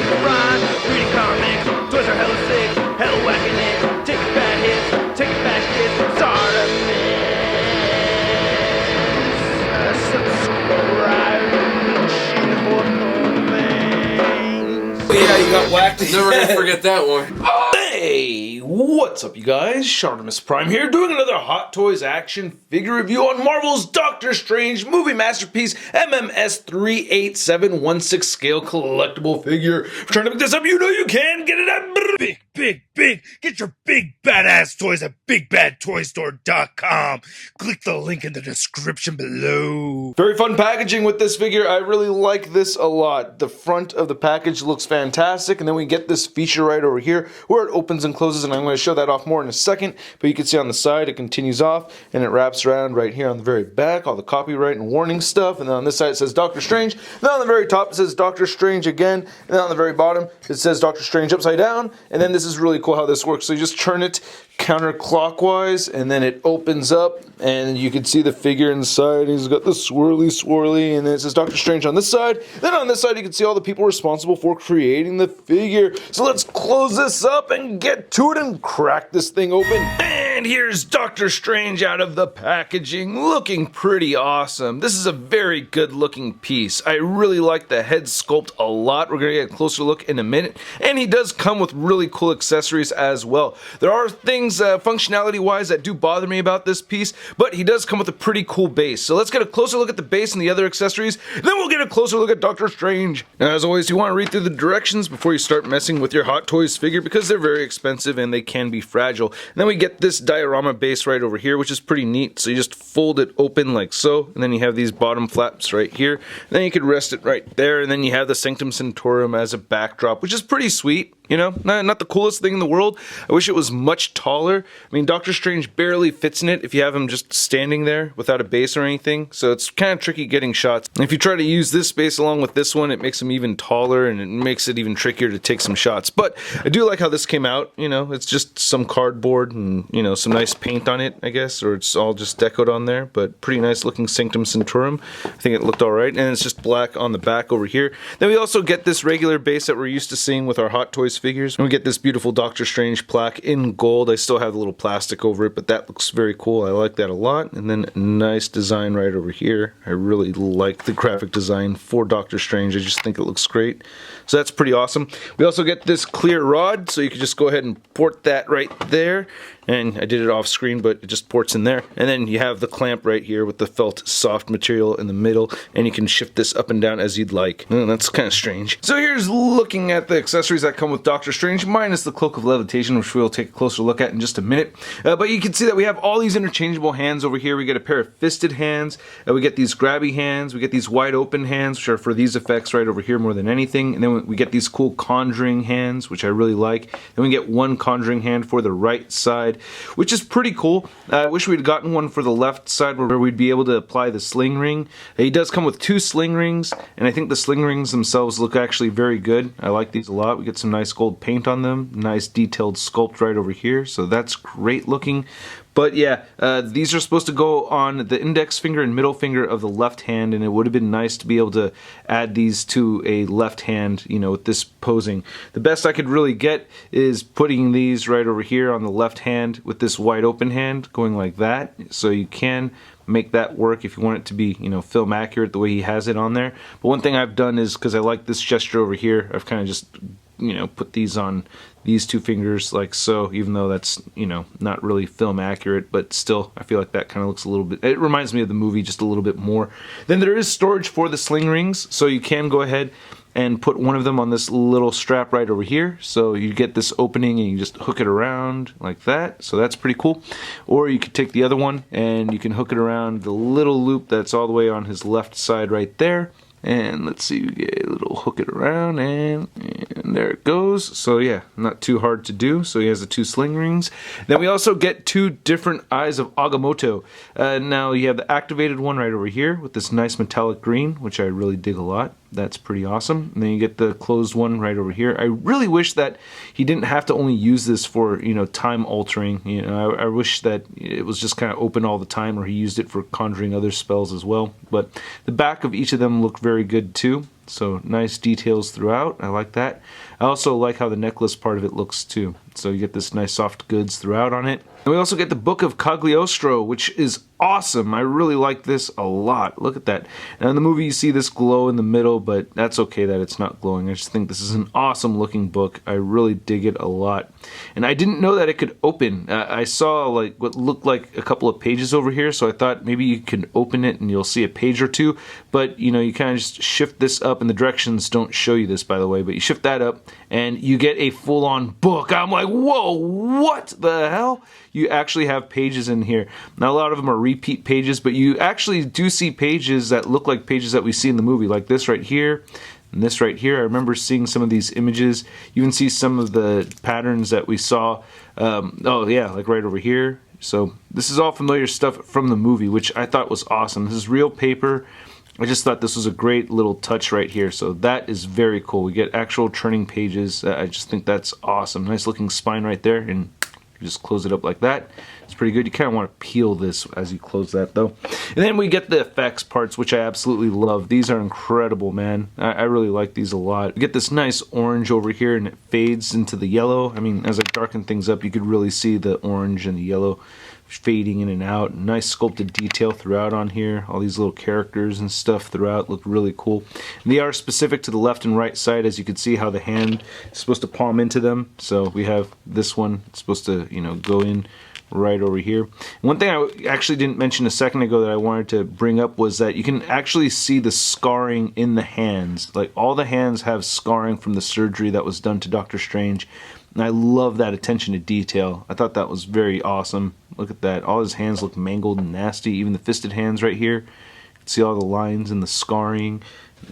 watching the rhyme, reading comics, toys are hella sick, hella whacking it, taking bad hits, taking bad shits, Subscribe. Yeah, you got whacked. Never gonna forget that one. Hey, what's up you guys? ShartimusPrime here, doing another Hot Toys action figure review on Marvel's Doctor Strange movie masterpiece MMS 38716 scale collectible figure. If you're trying to pick this up, you know you can get it at Big. Get your big badass toys at BigBadToyStore.com. Click the link in the description below. Very fun packaging with this figure. I really like this a lot. The front of the package looks fantastic, and then we get this feature right over here where it opens and closes, and I'm going to show that off more in a second. But you can see on the side it continues off, and it wraps around right here on the very back, all the copyright and warning stuff. And then on this side it says Doctor Strange. And then on the very top it says Doctor Strange again, and then on the very bottom it says Doctor Strange upside down. And then this is really cool how this works. So you just turn it counterclockwise, and then it opens up, and you can see the figure inside. He's got the swirly, and then it says Doctor Strange on this side. Then on this side you can see all the people responsible for creating the figure. So let's close this up and get to it and crack this thing open. And here's Doctor Strange out of the packaging, looking pretty awesome. This is a very good looking piece. I really like the head sculpt a lot. We're gonna get a closer look in a minute. And he does come with really cool accessories as well. There are things functionality wise that do bother me about this piece, but he does come with a pretty cool base. So let's get a closer look at the base and the other accessories, then we'll get a closer look at Doctor Strange. Now, as always, you want to read through the directions before you start messing with your Hot Toys figure, because they're very expensive and they can be fragile. And then we get this diorama base right over here, which is pretty neat. So you just fold it open like so, and then you have these bottom flaps right here. And then you could rest it right there, and then you have the Sanctum Sanctorum as a backdrop, which is pretty sweet. You know, not the coolest thing in the world. I wish it was much taller. I mean, Doctor Strange barely fits in it if you have him just standing there without a base or anything. So it's kind of tricky getting shots. And if you try to use this base along with this one, it makes him even taller, and it makes it even trickier to take some shots. But I do like how this came out. You know, it's just some cardboard and, you know, some nice paint on it, I guess. Or it's all just decoed on there. But pretty nice looking Sanctum Sanctorum. I think it looked alright. And it's just black on the back over here. Then we also get this regular base that we're used to seeing with our Hot Toys figures. And we get this beautiful Doctor Strange plaque in gold. I still have the little plastic over it, but that looks very cool. I like that a lot. And then nice design right over here. I really like the graphic design for Doctor Strange. I just think it looks great. So that's pretty awesome. We also get this clear rod, so you can just go ahead and port that right there. And I did it off screen, but it just ports in there. And then you have the clamp right here with the felt soft material in the middle, and you can shift this up and down as you'd like. That's kind of strange. So here's looking at the accessories that come with Doctor Strange, minus the Cloak of Levitation, which we'll take a closer look at in just a minute. But you can see that we have all these interchangeable hands over here. We get a pair of fisted hands, we get these grabby hands, we get these wide open hands, which are for these effects right over here more than anything. And then we get these cool conjuring hands, which I really like. Then we get one conjuring hand for the right side, which is pretty cool. I wish we'd gotten one for the left side where we'd be able to apply the sling ring. He does come with 2 sling rings, and I think the sling rings themselves look actually very good. I like these a lot. We get some nice gold paint on them, nice detailed sculpt right over here, so that's great looking. But yeah, these are supposed to go on the index finger and middle finger of the left hand, and it would have been nice to be able to add these to a left hand, you know, with this posing. The best I could really get is putting these right over here on the left hand with this wide open hand going like that. So you can make that work if you want it to be, you know, film accurate the way he has it on there. But one thing I've done is, because I like this gesture over here, I've kind of just, you know, put these on these 2 fingers like so, even though that's, you know, not really film accurate, but still I feel like that kind of looks a little bit, it reminds me of the movie just a little bit more. Then there is storage for the sling rings, so you can go ahead and put one of them on this little strap right over here, so you get this opening and you just hook it around like that, so that's pretty cool. Or you could take the other one and you can hook it around the little loop that's all the way on his left side right there. And let's see, we get a little hook it around, and there it goes. So yeah, not too hard to do. So he has the 2 sling rings. Then we also get 2 different Eyes of Agamotto. Now you have the activated one right over here with this nice metallic green, which I really dig a lot. that's pretty awesome. And then you get the closed one right over here. I really wish that he didn't have to only use this for, you know, time altering. You know, I wish that it was just kind of open all the time, or he used it for conjuring other spells as well. But the back of each of them look very good too. So nice details throughout. I like that. I also like how the necklace part of it looks too. So you get this nice soft goods throughout on it. And we also get the Book of Cagliostro, which is awesome. I really like this a lot. Look at that. Now in the movie you see this glow in the middle, but that's okay that it's not glowing. I just think this is an awesome looking book. I really dig it a lot. And I didn't know that it could open. I saw like what looked like a couple of pages over here, so I thought maybe you can open it and you'll see a page or two. But you know, you kind of just shift this up, and the directions don't show you this, by the way, but you shift that up and you get a full-on book. I'm like, whoa, what the hell? You actually have pages in here. Now a lot of them are repeat pages, but you actually do see pages that look like pages that we see in the movie, like this right here and this right here. I remember seeing some of these images. You even see some of the patterns that we saw. Oh yeah, like right over here. So this is all familiar stuff from the movie, which I thought was awesome. This is real paper. I just thought this was a great little touch right here. So that is very cool. We get actual turning pages. I just think that's awesome. Nice looking spine right there, and you just close it up like that. It's pretty good. You kind of want to peel this as you close that though. And then we get the effects parts, which I absolutely love. These are incredible, man. I really like these a lot. You get this nice orange over here, and it fades into the yellow. I mean, as I darken things up, you could really see the orange and the yellow fading in and out. Nice sculpted detail throughout on here. All these little characters and stuff throughout look really cool. And they are specific to the left and right side, as you can see how the hand is supposed to palm into them. So we have this one, it's supposed to, you know, go in right over here. One thing I actually didn't mention a second ago that I wanted to bring up was that you can actually see the scarring in the hands. Like all the hands have scarring from the surgery that was done to Doctor Strange. And I love that attention to detail. I thought that was very awesome. Look at that. All his hands look mangled and nasty. Even the fisted hands right here. You can see all the lines and the scarring.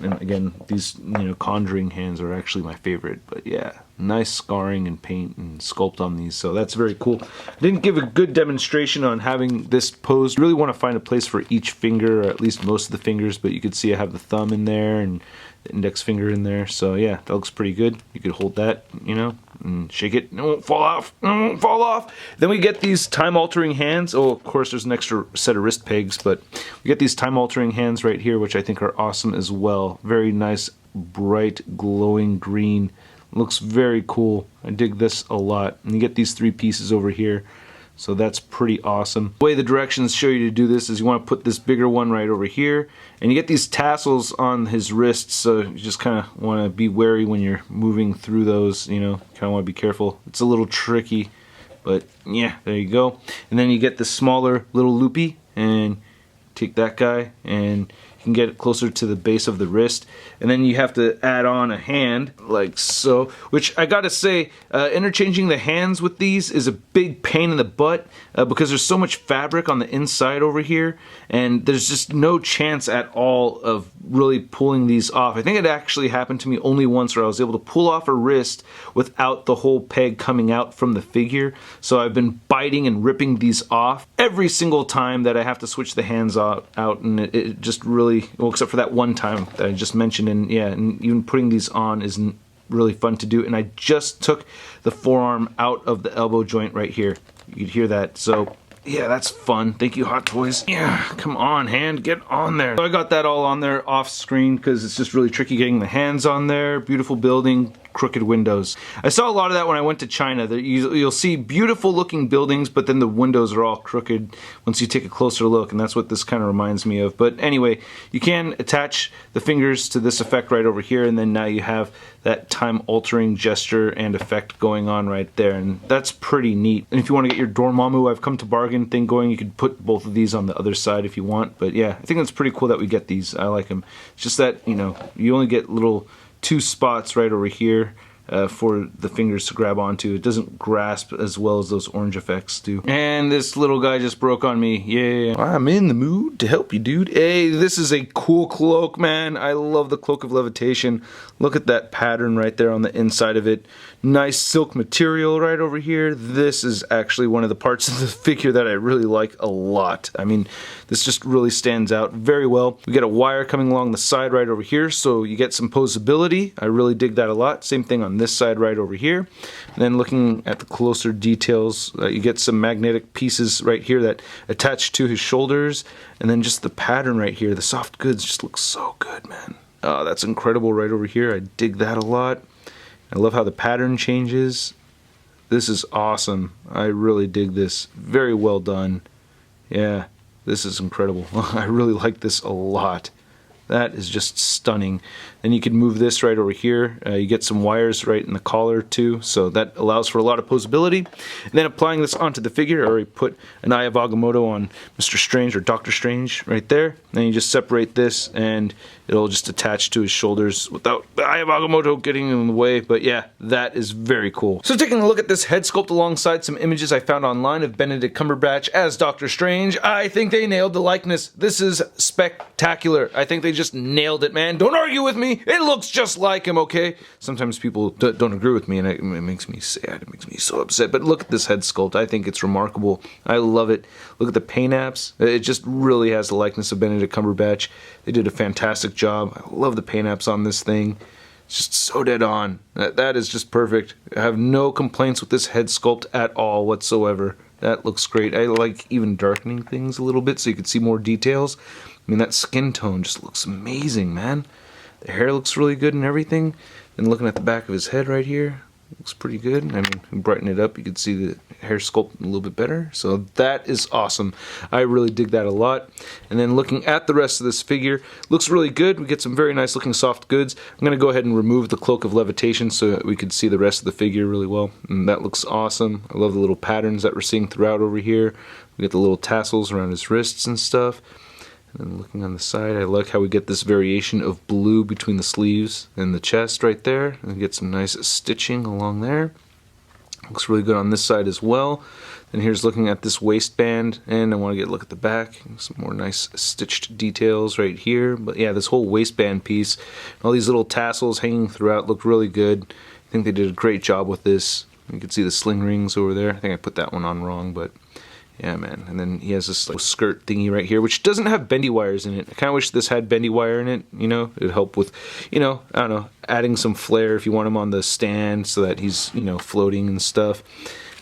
And again, these, you know, conjuring hands are actually my favorite. But yeah, nice scarring and paint and sculpt on these. So that's very cool. I didn't give a good demonstration on having this posed. You really want to find a place for each finger, or at least most of the fingers. But you could see I have the thumb in there and the index finger in there. So yeah, that looks pretty good. You could hold that, you know, and shake it. It won't fall off. It won't fall off. Then we get these time-altering hands. Oh, of course, there's an extra set of wrist pegs, but we get these time-altering hands right here, which I think are awesome as well. Very nice, bright, glowing green. Looks very cool. I dig this a lot. And you get these three pieces over here. So that's pretty awesome. The way the directions show you to do this is you want to put this bigger one right over here, and you get these tassels on his wrists, so you just kind of want to be wary when you're moving through those, you know, kind of want to be careful. It's a little tricky, but yeah, there you go. And then you get the smaller little loopy, and take that guy, and you can get it closer to the base of the wrist, and then you have to add on a hand like so, which I gotta say, interchanging the hands with these is a big pain in the butt because there's so much fabric on the inside over here, and there's just no chance at all of really pulling these off. I think it actually happened to me only once where I was able to pull off a wrist without the whole peg coming out from the figure. So I've been biting and ripping these off every single time that I have to switch the hands out, and it just really, well, except for that one time that I just mentioned, and yeah, and even putting these on isn't really fun to do. And I just took the forearm out of the elbow joint right here. You could hear that. So yeah, that's fun. Thank you, Hot Toys. Yeah, come on, hand, get on there. So I got that all on there off screen because it's just really tricky getting the hands on there. Beautiful building, crooked windows. I saw a lot of that when I went to China. You'll see beautiful looking buildings, but then the windows are all crooked once you take a closer look, and that's what this kind of reminds me of. But anyway, you can attach the fingers to this effect right over here, and then now you have that time-altering gesture and effect going on right there, and that's pretty neat. And if you want to get your Dormammu I've come to bargain thing going, you could put both of these on the other side if you want. But yeah, I think it's pretty cool that we get these. I like them. It's just that, you know, you only get little two spots right over here for the fingers to grab onto. It doesn't grasp as well as those orange effects do. And this little guy just broke on me. Yeah, I'm in the mood to help you, dude. Hey, this is a cool cloak, man. I love the Cloak of Levitation. Look at that pattern right there on the inside of it. Nice silk material right over here. This is actually one of the parts of the figure that I really like a lot. I mean, this just really stands out very well. We get a wire coming along the side right over here, so you get some posability. I really dig that a lot. Same thing on this side right over here. And then looking at the closer details, you get some magnetic pieces right here that attach to his shoulders. And then just the pattern right here, the soft goods just look so good, man. Oh, that's incredible right over here. I dig that a lot. I love how the pattern changes. This is awesome. I really dig this. Very well done. Yeah, this is incredible. I really like this a lot. That is just stunning. Then you can move this right over here. You get some wires right in the collar too, so that allows for a lot of posability. And then applying this onto the figure, I already put an Eye of Agamotto on Mr. Strange or Doctor Strange right there. Then you just separate this and it'll just attach to his shoulders without the Eye of Agamotto getting in the way. But yeah, that is very cool. So taking a look at this head sculpt alongside some images I found online of Benedict Cumberbatch as Doctor Strange, I think they nailed the likeness. This is spectacular. I think they just nailed it, man. Don't argue with me. It looks just like him, okay? Sometimes people don't agree with me and it makes me sad. It makes me so upset. But look at this head sculpt. I think it's remarkable. I love it. Look at the paint apps. It just really has the likeness of Benedict Cumberbatch. They did a fantastic job. I love the paint apps on this thing. It's just so dead on. That is just perfect. I have no complaints with this head sculpt at all whatsoever. That looks great. I like even darkening things a little bit so you can see more details. I mean, that skin tone just looks amazing, man. The hair looks really good and everything. And looking at the back of his head right here, looks pretty good. I mean, brighten it up, you can see the hair sculpt a little bit better. So that is awesome. I really dig that a lot. And then looking at the rest of this figure, looks really good. We get some very nice looking soft goods. I'm going to go ahead and remove the Cloak of Levitation so that we can see the rest of the figure really well. And that looks awesome. I love the little patterns that we're seeing throughout over here. We get the little tassels around his wrists and stuff. And then looking on the side, I like how we get this variation of blue between the sleeves and the chest right there. And we get some nice stitching along there. Looks really good on this side as well. Then here's looking at this waistband, and I want to get a look at the back. Some more nice stitched details right here. But yeah, this whole waistband piece, all these little tassels hanging throughout look really good. I think they did a great job with this. You can see the sling rings over there. I think I put that one on wrong, but yeah, man. And then he has this like skirt thingy right here, which doesn't have bendy wires in it. I kind of wish this had bendy wire in it, you know. It'd help with, you know, I don't know, adding some flair if you want him on the stand so that he's, you know, floating and stuff.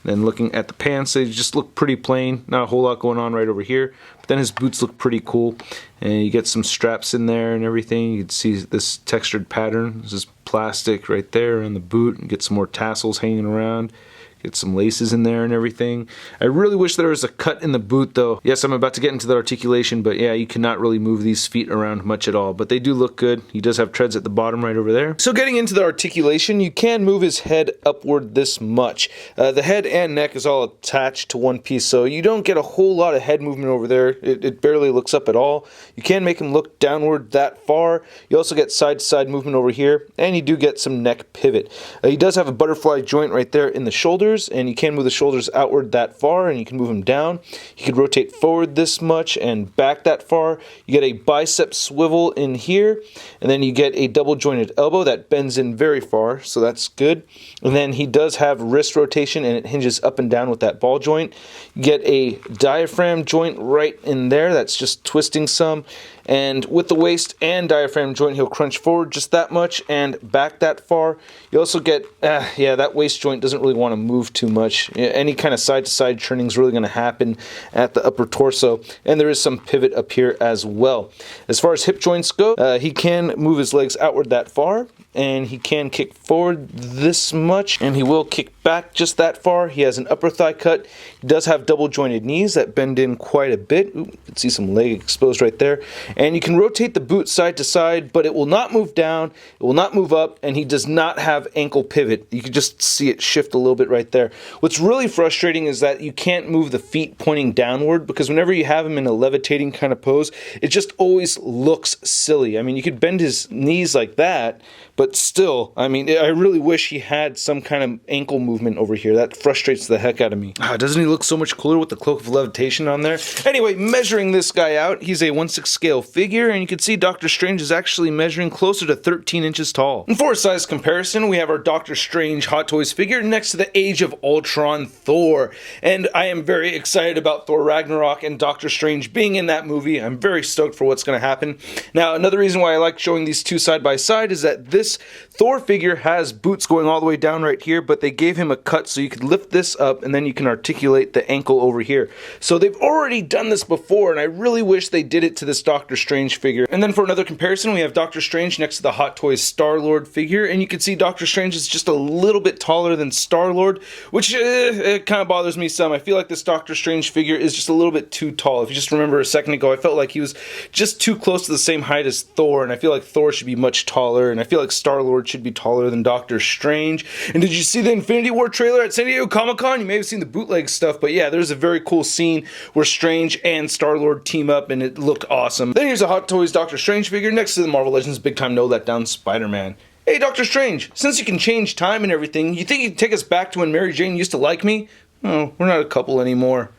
And then looking at the pants, they just look pretty plain. Not a whole lot going on right over here. But then his boots look pretty cool. And you get some straps in there and everything. You can see this textured pattern. This is plastic right there on the boot. You get some more tassels hanging around. Get some laces in there and everything. I really wish there was a cut in the boot though. Yes, I'm about to get into the articulation, but yeah, you cannot really move these feet around much at all. But they do look good. He does have treads at the bottom right over there. So getting into the articulation, you can move his head upward this much. The head and neck is all attached to one piece, so you don't get a whole lot of head movement over there. It barely looks up at all. You can make him look downward that far. You also get side-to-side movement over here, and you do get some neck pivot. He does have a butterfly joint right there in the shoulder, and you can move the shoulders outward that far, and you can move them down. You can rotate forward this much and back that far. You get a bicep swivel in here, and then you get a double jointed elbow that bends in very far, so that's good. And then he does have wrist rotation, and it hinges up and down with that ball joint. You get a diaphragm joint right in there that's just twisting some. And with the waist and diaphragm joint, he'll crunch forward just that much and back that far. You also get, yeah, that waist joint doesn't really want to move too much. Any kind of side-to-side churning is really going to happen at the upper torso. And there is some pivot up here as well. As far as hip joints go, he can move his legs outward that far. And he can kick forward this much, and he will kick back just that far. He has an upper thigh cut. He does have double jointed knees that bend in quite a bit. Ooh, you can see some leg exposed right there. And you can rotate the boot side to side, but it will not move down, it will not move up, and he does not have ankle pivot. You can just see it shift a little bit right there. What's really frustrating is that you can't move the feet pointing downward, because whenever you have him in a levitating kind of pose, it just always looks silly. I mean, you could bend his knees like that, but still, I mean, I really wish he had some kind of ankle movement movement over here. That frustrates the heck out of me. Doesn't he look so much cooler with the Cloak of Levitation on there? Anyway, measuring this guy out, he's a 1/6 scale figure, and you can see Doctor Strange is actually measuring closer to 13 inches tall. And for a size comparison, we have our Doctor Strange Hot Toys figure next to the Age of Ultron Thor. And I am very excited about Thor Ragnarok and Doctor Strange being in that movie. I'm very stoked for what's going to happen. Now, another reason why I like showing these two side by side is that this Thor figure has boots going all the way down right here, but they gave him a cut so you could lift this up and then you can articulate the ankle over here. So they've already done this before, and I really wish they did it to this Doctor Strange figure. And then for another comparison, we have Doctor Strange next to the Hot Toys Star-Lord figure, and you can see Doctor Strange is just a little bit taller than Star-Lord, which it kind of bothers me some. I feel like this Doctor Strange figure is just a little bit too tall. If you just remember a second ago, I felt like he was just too close to the same height as Thor, and I feel like Thor should be much taller, and I feel like Star-Lord should be taller than Doctor Strange. And did you see the Infinity War trailer at San Diego Comic-Con? You may have seen the bootleg stuff, but yeah, there's a very cool scene where Strange and Star-Lord team up, and it looked awesome. Then here's a Hot Toys Doctor Strange figure next to the Marvel Legends Big Time No Letdown Spider-Man. Hey, Doctor Strange, since you can change time and everything, you think you can take us back to when Mary Jane used to like me? Oh, we're not a couple anymore.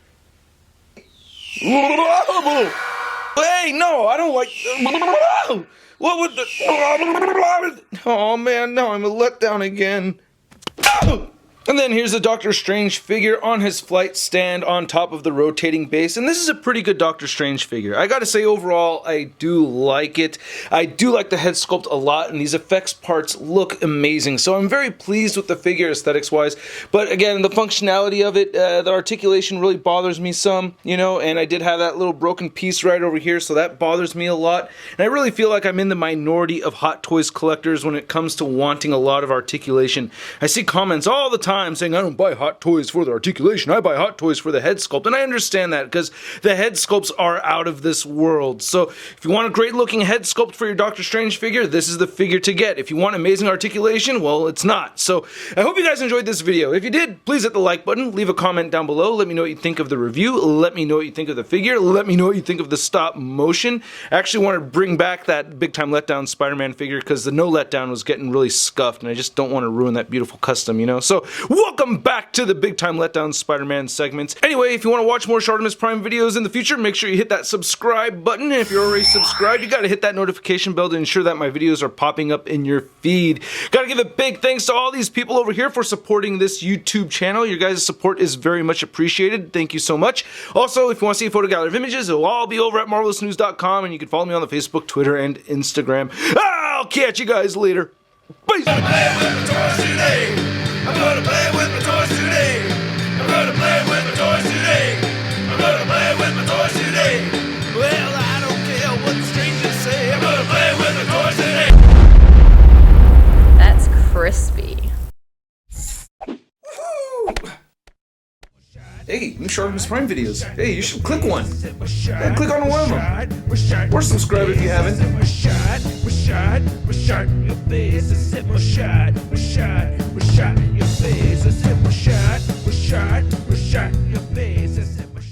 Hey, no, I don't like... What would the... Oh, man, now I'm a letdown again. And then here's a Doctor Strange figure on his flight stand on top of the rotating base, and this is a pretty good Doctor Strange figure. I gotta say, overall, I do like it. I do like the head sculpt a lot, and these effects parts look amazing, so I'm very pleased with the figure aesthetics-wise. But again, the functionality of it, the articulation really bothers me some, you know, and I did have that little broken piece right over here, so that bothers me a lot. And I really feel like I'm in the minority of Hot Toys collectors when it comes to wanting a lot of articulation. I see comments all the time saying, I don't buy Hot Toys for the articulation, I buy Hot Toys for the head sculpt, and I understand that because the head sculpts are out of this world. So if you want a great looking head sculpt for your Doctor Strange figure, this is the figure to get. If you want amazing articulation, well, it's not. So I hope you guys enjoyed this video. If you did, please hit the like button, leave a comment down below, let me know what you think of the review, let me know what you think of the figure, let me know what you think of the stop motion. I actually want to bring back that Big Time Letdown Spider-Man figure because the No Letdown was getting really scuffed, and I just don't want to ruin that beautiful custom, you know? So welcome back to the Big Time Letdown Spider-Man segments. Anyway, if you want to watch more ShartimusPrime videos in the future, make sure you hit that subscribe button. And if you're already subscribed, you gotta hit that notification bell to ensure that my videos are popping up in your feed. Gotta give a big thanks to all these people over here for supporting this YouTube channel. Your guys' support is very much appreciated. Thank you so much. Also, if you want to see a photo gallery of images, it'll all be over at marvelousnews.com, and you can follow me on the Facebook, Twitter, and Instagram. I'll catch you guys later. Bye! I'm gonna play with my toys today. I'm gonna play with my toys today. I'm gonna play with my toys today. Well, I don't care what the strangers say. I'm gonna play with my toys today. That's crispy. Hey, new ShartimusPrime videos. Hey, you should click one. Yeah, click on one of them. Or subscribe if you haven't. Your face is hit my shot. Your face is hit my shot.